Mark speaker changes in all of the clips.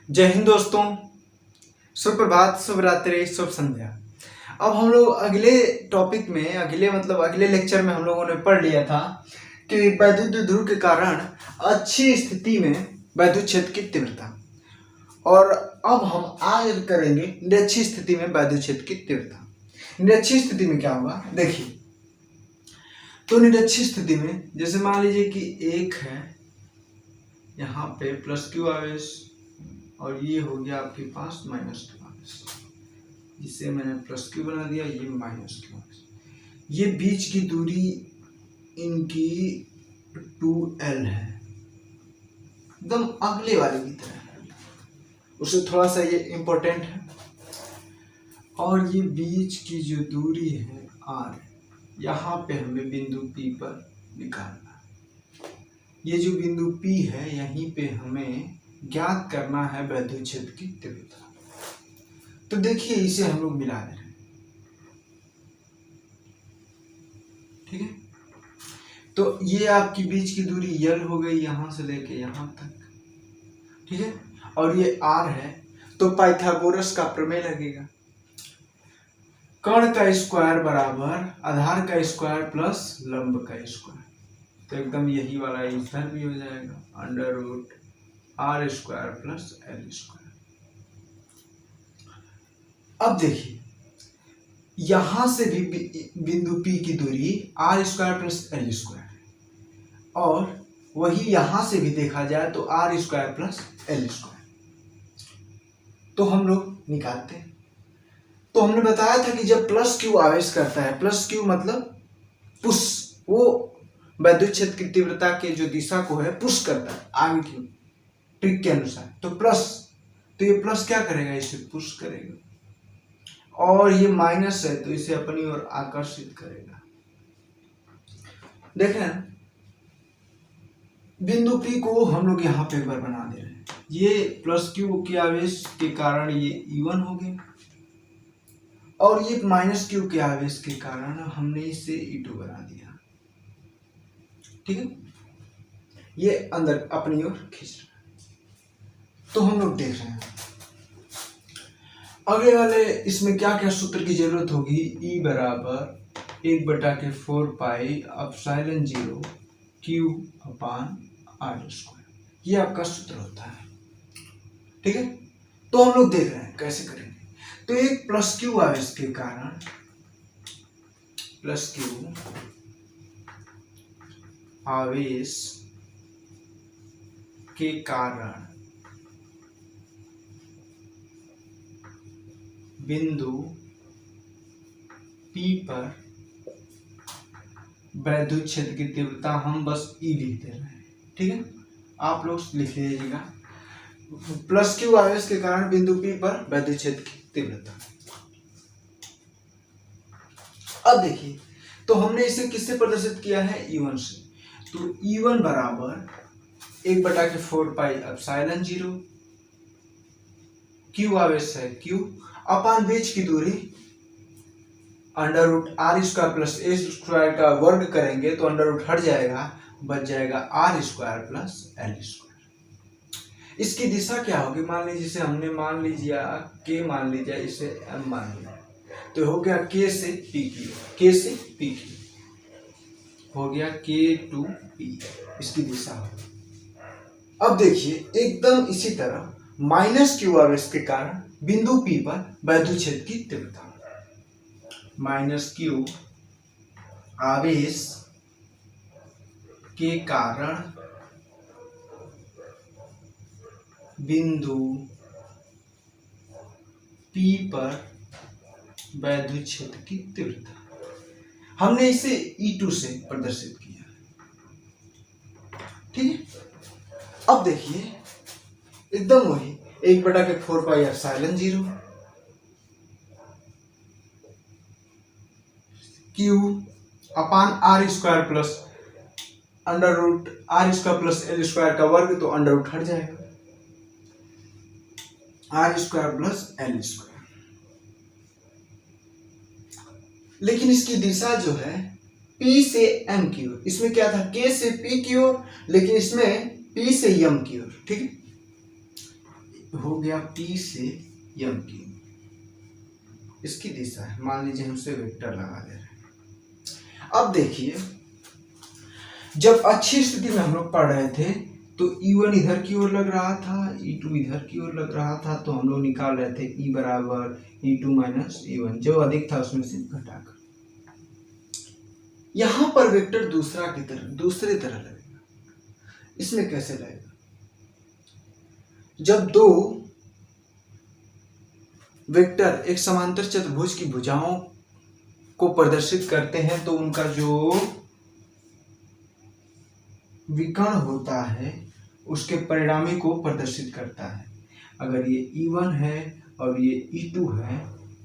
Speaker 1: जय हिंद दोस्तों, शुभ प्रभात, शुभ रात्रि, शुभ संध्या। अब हम लोग अगले टॉपिक में अगले लेक्चर में हम लोगों ने पढ़ लिया था कि वैद्युत ध्रुव के कारण अच्छी स्थिति में वैद्युत क्षेत्र की तीव्रता, और अब हम आगे करेंगे निरक्षीय स्थिति में वैद्युत क्षेत्र की तीव्रता। निरक्षीय स्थिति में क्या होगा देखिए। तो निरक्षीय स्थिति में जैसे मान लीजिए कि एक है यहाँ पे प्लस क्यू आवेश और ये हो गया आपके पास माइनस क्यू आवेश, जिसे मैंने प्लस क्यू बना दिया, ये माइनस क्यू आवेश। ये बीच की दूरी इनकी 2L है, एकदम अगले वाले की तरह है, उससे थोड़ा सा ये इम्पोर्टेंट है। और ये बीच की जो दूरी है R, यहाँ पे हमें बिंदु P पर निकालना है। ये जो बिंदु P है यहीं पे हमें ज्ञात करना है वैद्युत क्षेत्र की तीव्रता। तो देखिए इसे हम लोग मिला दे रहे हैं, ठीक है। तो ये आपकी बीच की दूरी L हो गई यहां से लेके यहां तक, ठीक है। और ये R है, तो पाइथागोरस का प्रमेय लगेगा। कर्ण का स्क्वायर बराबर आधार का स्क्वायर प्लस लंब का स्क्वायर, तो एकदम यही वाला इधर भी हो जाएगा, under root R square plus L square. अब देखिए यहां से भी बिंदु P की दूरी R square plus L square, और वही यहां से भी देखा जाए तो R square plus L square. तो हम लोग निकालते हैं। तो हमने बताया था कि जब प्लस क्यू आवेश करता है, प्लस क्यू मतलब पुश, वो वैद्युत क्षेत्र की तीव्रता के जो दिशा को है पुश करता है आगे की ट्रिक के अनुसार। तो प्लस, तो ये प्लस क्या करेगा, इसे पुश करेगा, और ये माइनस है तो इसे अपनी ओर आकर्षित करेगा। देखें बिंदु P को हम लोग यहाँ पे एक बार बना दे रहे हैं। ये प्लस क्यू के आवेश के कारण ये E1 हो गया, और ये माइनस क्यू के आवेश के कारण हमने इसे E2 बना दिया, ठीक है। ये अंदर अपनी ओर खींच रहा है। तो हम लोग देख रहे हैं अगले वाले इसमें क्या क्या सूत्र की जरूरत होगी। E बराबर 1/4 pi epsilon 0 Q upon R square, ये आपका सूत्र होता है, ठीक है। तो हम लोग देख रहे हैं कैसे करेंगे। तो एक प्लस क्यू आवेश के कारण, प्लस क्यू आवेश के कारण बिंदु P पर वैद्युत क्षेत्र की तीव्रता हम बस E लिख दे रहे हैं, ठीक है। आप लोग लिख लीजिएगा प्लस क्यू आवेश के कारण बिंदु P पर वैद्युत क्षेत्र की तीव्रता। अब देखिए, तो हमने इसे किससे प्रदर्शित किया है, E1 से। तो E1 बराबर 1/4 पाई एप्सिलॉन 0 Q आवेश है Q अपान बीच की दूरी under root R square plus A square का वर्ग करेंगे तो अंडर रूट हट जाएगा, बच जाएगा R square plus L square. इसकी दिशा क्या होगी, मान लीजिए इसे हमने मान लीजिए K मान लीजिए, इसे M मान लिया, तो हो गया K से P की, K से P की हो गया K to P, इसकी दिशा होगी। अब देखिए एकदम इसी तरह माइनस क्यू आवेश के कारण बिंदु P पर वैद्युत क्षेत्र की तीव्रता, माइनस क्यू आवेश के कारण बिंदु P पर वैद्युत क्षेत्र की तीव्रता, हमने इसे E2 से प्रदर्शित किया, ठीक है। अब देखिए एकदम वही 1/4 pi epsilon 0 Q upon R square plus under root R square plus L square का वर्ग, तो अंडर रूट हट जाएगा, R square plus L square. लेकिन इसकी दिशा जो है P से M की ओर, इसमें क्या था K से P की ओर, लेकिन इसमें P से M की ओर, ठीक है। हो गया P से M की, इसकी दिशा है, मान लीजिए हम इसे वेक्टर लगा दे रहे हैं। अब देखिए, जब अच्छी स्थिति में हम लोग पढ़ रहे थे तो E1 इधर की ओर लग रहा था, E2 इधर की ओर लग रहा था, तो हम लोग निकाल रहे थे E बराबर E2 माइनस E1, जो अधिक था उसमें से घटाकर। यहां पर वेक्टर दूसरे तरह लगेगा। इसमें कैसे लगेगा? जब दो वेक्टर एक समांतर चतुर्भुज की भुजाओं को प्रदर्शित करते हैं तो उनका जो विकर्ण होता है उसके परिणामी को प्रदर्शित करता है। अगर ये E1 है और ये E2 है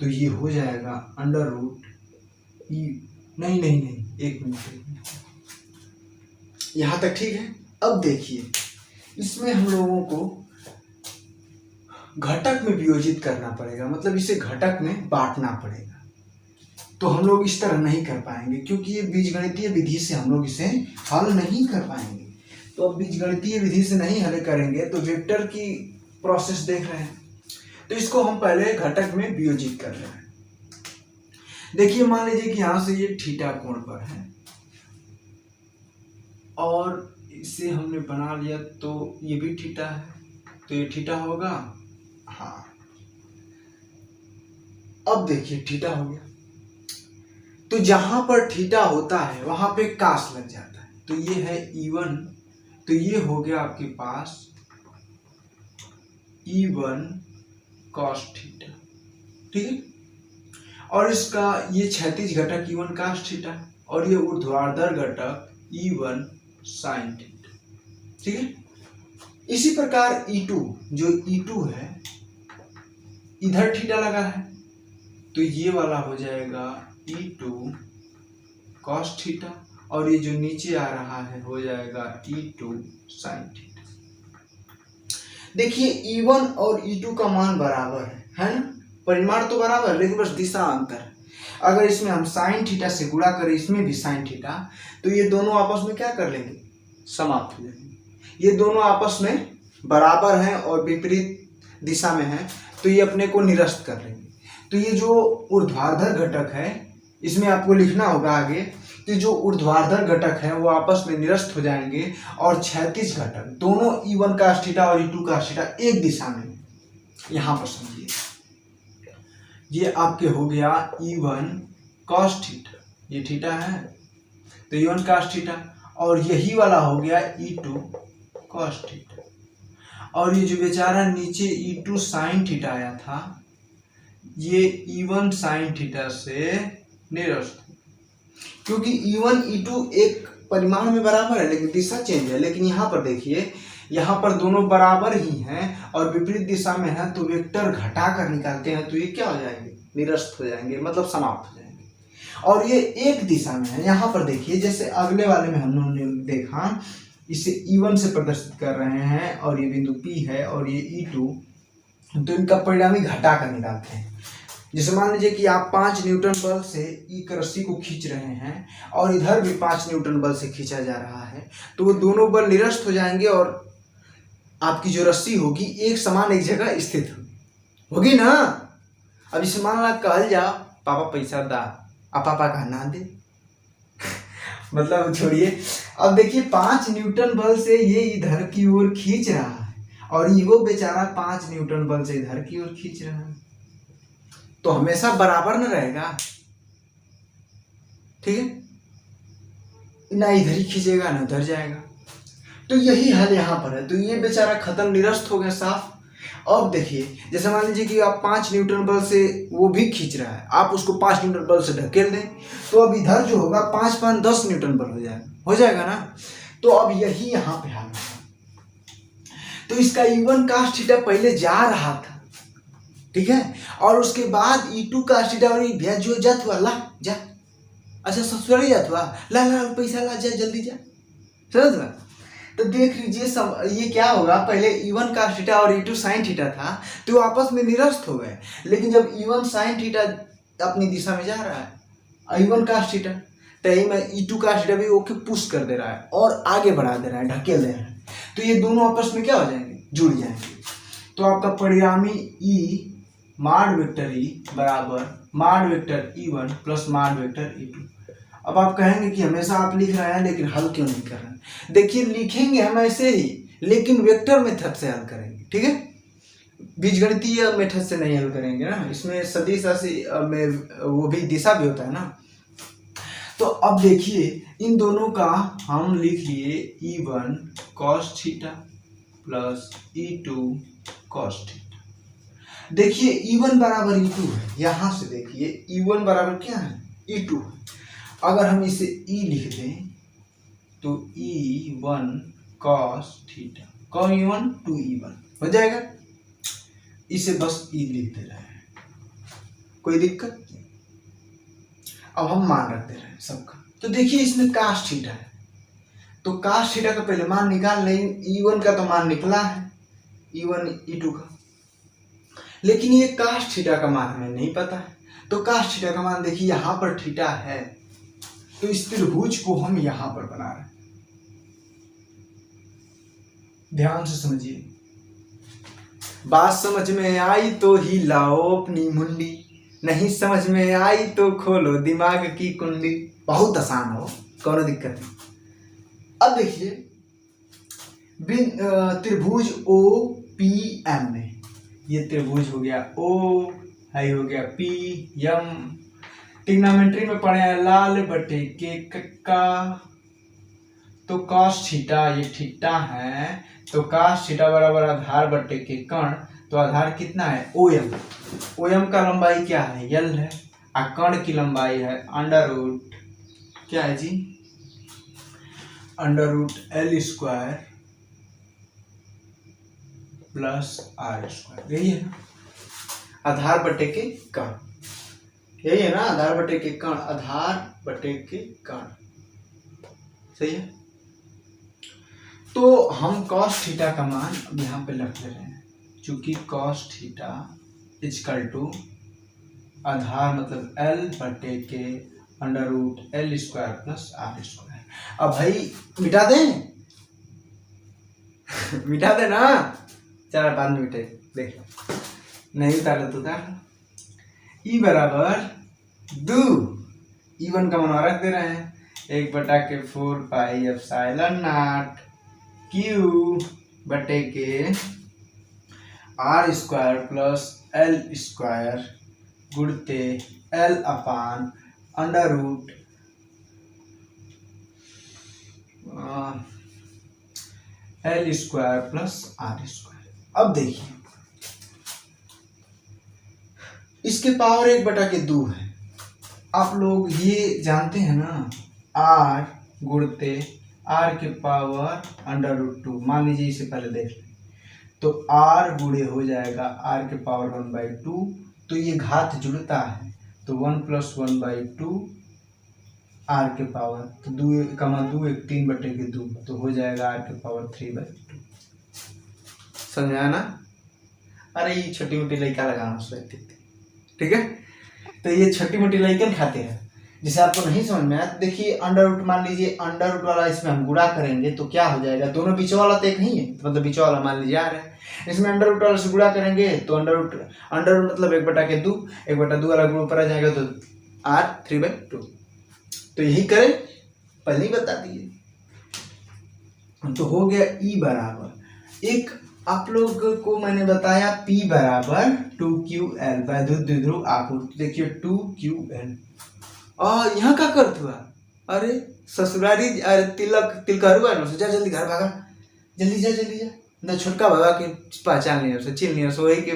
Speaker 1: तो ये हो जाएगा अंडर रूट E, नहीं, एक मिनट, यहां तक ठीक है। अब देखिए, इसमें हम लोगों को घटक में वियोजित करना पड़ेगा, मतलब इसे घटक में बांटना पड़ेगा। तो हम लोग इस तरह नहीं कर पाएंगे क्योंकि ये बीजगणितीय विधि से हम लोग इसे हल नहीं कर पाएंगे। तो अब बीजगणितीय विधि से नहीं हल करेंगे तो वेक्टर की प्रोसेस देख रहे हैं, तो इसको हम पहले घटक में वियोजित कर रहे हैं। देखिए, मान लीजिए कि यहां से ये थीटा कोण पर है और इसे हमने बना लिया, तो ये भी थीटा है, तो ये थीटा होगा। हाँ, अब देखिए थीटा हो गया, तो जहां पर थीटा होता है वहां पे कास लग जाता है, तो ये है E1, तो ये हो गया आपके पास E1 cos थीटा, ठीक है। और इसका ये क्षैतिज घटक E1 cos थीटा और ये ऊर्ध्वाधर घटक E1 sin थीटा, ठीक है। इसी प्रकार E2, जो E2 है, इधर थीटा लगा है तो ये वाला हो जाएगा E2 cos थीटा और ये जो नीचे आ रहा है हो जाएगा E2 sin थीटा। देखिए, E1 और E2 का मान बराबर है ना, परिमाण तो बराबर है लेकिन बस दिशा अंतर है। अगर इसमें हम sin थीटा से गुणा करें, इसमें भी sin थीटा, तो ये दोनों आपस में क्या कर लेंगे, समाप्त हो जाएंगे। ये दोनों आपस में बराबर हैं और विपरीत दिशा में हैं, तो ये अपने को निरस्त कर लेंगे। तो ये जो ऊर्ध्वाधर घटक है, इसमें आपको लिखना होगा आगे कि जो ऊर्ध्वाधर घटक है वो आपस में निरस्त हो जाएंगे और क्षैतिज घटक दोनों E1 cos थीटा और E2 cos थीटा एक दिशा में, यहां पर समझिए, ये आपके हो गया E1 cos थीटा, ये थीटा है तो E1 cos थीटा, और यही वाला हो गया E2 cos थीटा, और ये जो बेचारा नीचे E2 sin थीटा आया था ये E1 sin थीटा से निरस्त, क्योंकि E1 E2 एक परिमाण में बराबर है लेकिन दिशा चेंज है। लेकिन यहाँ पर देखिए, यहाँ पर दोनों बराबर ही हैं और विपरीत दिशा में है, तो वेक्टर घटा कर निकालते हैं तो ये क्या हो जाएंगे, निरस्त हो जाएंगे, मतलब समाप्त हो जाएंगे। और ये एक दिशा में है। यहाँ पर देखिए, जैसे अगले वाले में हमने देखा, इसे E1 से प्रदर्शित कर रहे हैं और ये बिंदु P है और ये E2, तो इनका परिणामी घटा कर निकालते हैं। जैसे मान लीजिए कि आप 5 न्यूटन बल से एक रस्सी को खींच रहे हैं और इधर भी 5 न्यूटन बल से खींचा जा रहा है, तो वो दोनों बल निरस्त हो जाएंगे और आपकी जो रस्सी होगी एक समान एक जगह स्थित होगी ना। अब इसे मान ला कहल जा, पापा पैसा दा, अब पापा का ना दे मतलब छोड़िए। अब देखिए, 5 न्यूटन बल से ये इधर की ओर खींच रहा है और वो बेचारा 5 न्यूटन बल से इधर की ओर खींच रहा है, तो हमेशा बराबर न रहेगा, ठीक है, ना इधर ही खींचेगा ना उधर जाएगा। तो यही हल यहाँ पर है, तो ये बेचारा खत्म, निरस्त हो गया साफ। अब देखिए, जैसे मान लीजिए कि आप 5 न्यूटन बल से वो भी खींच रहा है, आप उसको 5 न्यूटन बल से ढकेल दें, तो अब इधर जो होगा 5 5 10 न्यूटन बल हो जाएगा ना। तो अब यही यहाँ पे हाल है। तो इसका E1 cos थीटा पहले जा रहा था, ठीक है, और उसके बाद E2 cos थीटा भैया जो जात हुआ ला जा, अच्छा ससुराल जात हुआ, ला ला पैसा ला, जा जल्दी जा, समझ ना। तो देख लीजिए ये क्या होगा, पहले E1 cos थीटा और E2 sin थीटा था तो आपस में निरस्त हो गए, लेकिन जब E1 sin थीटा अपनी दिशा में जा रहा है E1 cos थीटा, तो यही में E2 cos थीटा भी ओके पुश कर दे रहा है और आगे बढ़ा दे रहा है, ढकेल दे रहा है, तो ये दोनों आपस में क्या हो जाएंगे, जुड़ जाएंगे। तो आपका परिणामी ई माड वेक्टर ई बराबर माड वेक्टर E1 प्लस माड वेक्टर E2। अब आप कहेंगे कि हमेशा आप लिख रहे हैं लेकिन हल क्यों नहीं कर रहे हैं? देखिए लिखेंगे हम ऐसे ही, लेकिन वेक्टर मेथड से हल करेंगे, ठीक है। बीजगणितीय मेथड से नहीं हल करेंगे ना, इसमें सदिश राशि में वो भी दिशा भी होता है ना। तो अब देखिए इन दोनों का हम लिख लिए E1 cos theta plus E2 cos theta. देखिए E1 बराबर E2 है, यहां से देखिए E1 बराबर क्या है, E2 है। अगर हम इसे E लिख दें तो E1 cos थीटा, कौन E1 2E1 हो जाएगा। इसे बस E लिख दे रहे हैं, कोई दिक्कत नहीं। अब हम मान रख दे रहे हैं सबका। तो देखिए इसमें cos थीटा है, तो cos थीटा का पहले मान निकाल लें। E1 का तो मान निकला है, E1 E2 का, लेकिन ये cos थीटा का मान हमें नहीं पता है। तो cos थीटा का मान देखिए यहाँ पर थीटा है, तो इस त्रिभुज को हम यहां पर बना रहे हैं। ध्यान से समझिए, बात समझ में आई तो ही लाओ अपनी मुंडी, नहीं समझ में आई तो खोलो दिमाग की कुंडी। बहुत आसान हो, कोई दिक्कत नहीं। अब देखिए त्रिभुज ओ पी एम में, ये त्रिभुज हो गया ओ, हाई हो गया पी एम। ट्रिग्नोमेट्री में पढ़े हैं लाल बटे के कक्का। तो cos थीटा ये थीटा है, तो cos थीटा बराबर आधार बटे के कर्ण। तो आधार कितना है OM, OM का लंबाई क्या है L है, और कर्ण की लंबाई है अंडर रूट क्या है जी, under root L square plus R square. यही है ना आधार बटे के कर्ण, यही है ना आधार बटे के कर्ण, आधार बटे के कर्ण, सही है। तो हम cos थीटा का मान अब यहाँ पे रख ले रहे हैं, चूंकि cos थीटा इजकल टू आधार मतलब L बटे के under root L square plus R square. अब भाई मिटा दें मिटा दे ना, 4-5 मिनट देख लो, नहीं उतार तो उतार। ई बराबर 2, E1 का मान रख दे रहे हैं 1/4 पाई एप्सिलॉन नॉट Q बटे के R square plus L square गुणते L upon under root L square plus R square. अब देखिए इसके पावर 1/2 है। आप लोग ये जानते हैं ना, R गुणते R के पावर अंडर रूट 2। मान लीजिए इसे पहले देख लें, तो R गुणे हो जाएगा R के पावर 1/2, तो ये घात जुड़ता है, तो 1 + 1/2 R के पावर, तो 2 1 3/2, तो हो जाएगा R के पावर 3/2। समझा ना? अरे ये छोटी मोटी लड़का लगाना सोचते थे, ठीक है। तो ये छोटी मोटी लड़कन खाते हैं, जिसे आपको नहीं समझ में आया तो देखिए अंडर रूट, मान लीजिए अंडर रूट वाला इसमें हम गुणा करेंगे तो क्या हो जाएगा, दोनों बीच वाला तो एक नहीं है, तो मतलब बीच वाला मान लीजिए R है, इसमें अंडर रूट वाला से गुणा करेंगे तो अंडर रूट मतलब 1/2, 1/2 वाला गुण ऊपर आ जाएगा तो R 3/2। तो यही करें, पहले ही बता दिए। तो हो गया E बराबर, एक आप लोग को मैंने बताया P बराबर 2QL, वैद्युत द्विध्रुव आपूर्ति। देखिए 2QL, यहाँ का कर हुआ, अरे ससुरारी, अरे तिलकरुआ ना, जा जल्दी घर भागा, जल्दी जा ना, छोटका भागा के पहचान लिया उसे, चिल लिया वही के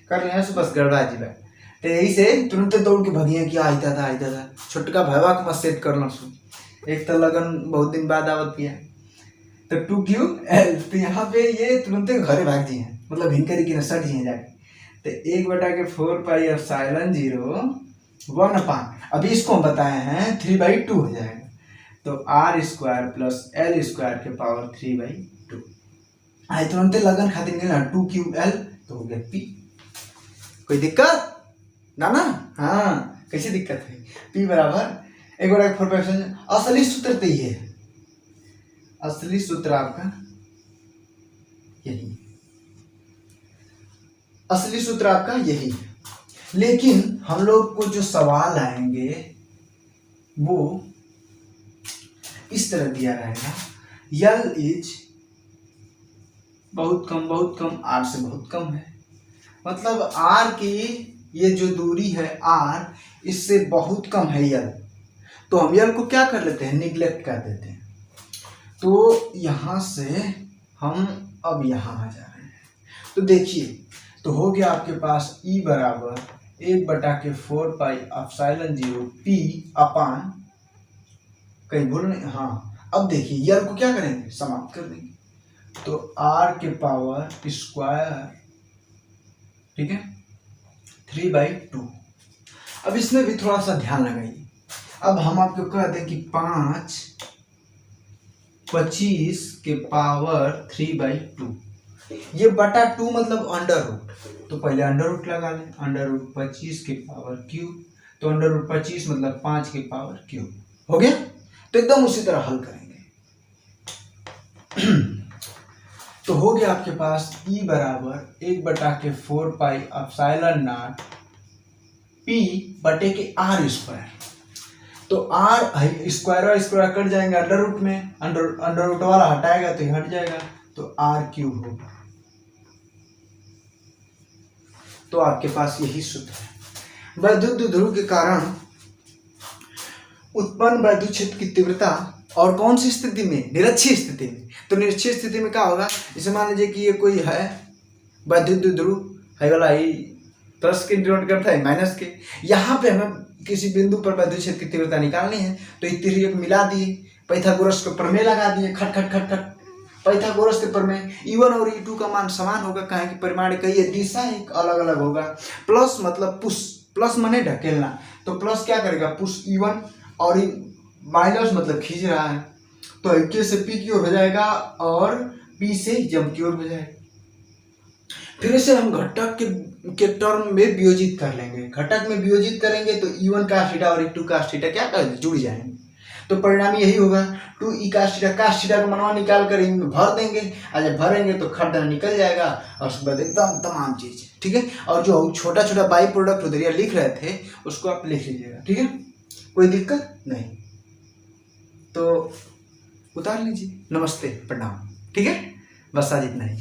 Speaker 1: कर लिया बस गड़बड़ा जी बा। तो यही से तुरंत दौड़ के भगिया कि आइता था छोटका भावा को मत सेट करना सु, एक तो लगन बहुत दिन बाद आवत किया। तो 2QL, तो यहाँ पे ये तुरंत घरे भाग जी हैं, मतलब हिंकरी की नसट जी हैं जाके। तो 1/4 पाई एप्सिलॉन 0 1 अपान, अभी इसको हम बताए हैं 3/2 हो जाएगा, तो R square plus L square के पावर 3/2। आए तुरंत लगन खातिर नहीं ना, 2QL तो हो गया P। कोई दिक्कत ना? हाँ, कैसे दिक्कत है? P बराबर 1/4 पाई एप्सिलॉन। असली सूत्र तो ये है, असली सूत्र आपका यही। असली सूत्र आपका यही है। लेकिन हम लोग को जो सवाल आएंगे वो इस तरह दिया रहेगा, यल इज बहुत कम, आर से बहुत कम है। मतलब आर की ये जो दूरी है आर, इससे बहुत कम है यल। तो हम यल को क्या कर लेते हैं, निग्लेक्ट कर देते हैं। तो यहाँ से हम अब यहाँ आ जा रहे हैं। तो देखिए, तो हो गया आपके पास E बराबर 1/4πε0 P अपान, कहीं भूल नहीं, हाँ। अब देखिए यल को क्या करेंगे, समाप्त कर देंगे। तो R के पावर स्क्वायर, ठीक है, 3/2। अब इसमें भी थोड़ा सा ध्यान लगाइए। अब हम आपको कह दें कि 5 25 के पावर 3/2, ये बटा 2 मतलब अंडर रूट। तो पहले अंडर रूट लगा लें, अंडर रूट 25 के पावर क्यूब, तो अंडर रूट 25 मतलब 5 के पावर क्यूब हो गया। तो एकदम उसी तरह हल करेंगे। तो हो गया आपके पास E बराबर 1/4πε0 P बटे के R स्क्वायर। तो R स्क्वायर कट जाएंगे अंडर रूट में, अंडर रूट वाला हटाएगा तो ये हट जाएगा, तो R क्यूब होगा। तो आपके पास यही सूत्र है। वैद्युत ध्रुव के कारण उत्पन्न वैद्युत क्षेत्र की तीव्रता, और कौन सी स्थिति में, निरक्षीय स्थिति में। तो निरक्षीय स्थिति में क्या होगा, जैसे मान लीजिए कि ये कोई है वैद्युत ध्रुव है वाला, ही प्लस के डिनोट करता है माइनस के, यहाँ पे हमें किसी बिंदु पर वैद्युत क्षेत्र की तीव्रता निकालनी है। तो ये तिर्यक मिला दिए, पाइथागोरस के प्रमेय लगा दिए, खट खट खट खट। पाइथागोरस के प्रमेय E1 और E2 का मान समान होगा, कहें कि परिमाण कई है, दिशा एक अलग अलग होगा। प्लस मतलब पुश, प्लस माने ढकेलना, तो प्लस क्या करेगा, पुश E1, और माइनस मतलब खींच रहा है, तो K से P की ओर हो जाएगा और P से जम की ओर हो जाएगा। फिर इसे हम घटक के टर्म में वियोजित कर लेंगे। घटक में वियोजित करेंगे तो E1 का थीटा और E2 का थीटा क्या कर जुड़ जाएंगे। तो परिणाम यही होगा, 2E का थीटा का मनवा निकाल कर इनमें भर देंगे, और जब भरेंगे तो खड्डा निकल जाएगा, और उसके बाद एकदम तमाम चीज, ठीक है। और जो छोटा छोटा बाई प्रोडक्ट उधर लिख रहे थे उसको आप लिख लीजिएगा, ठीक है, कोई दिक्कत नहीं। तो उतार लीजिए, नमस्ते, प्रणाम, ठीक है, बस आज इतना ही।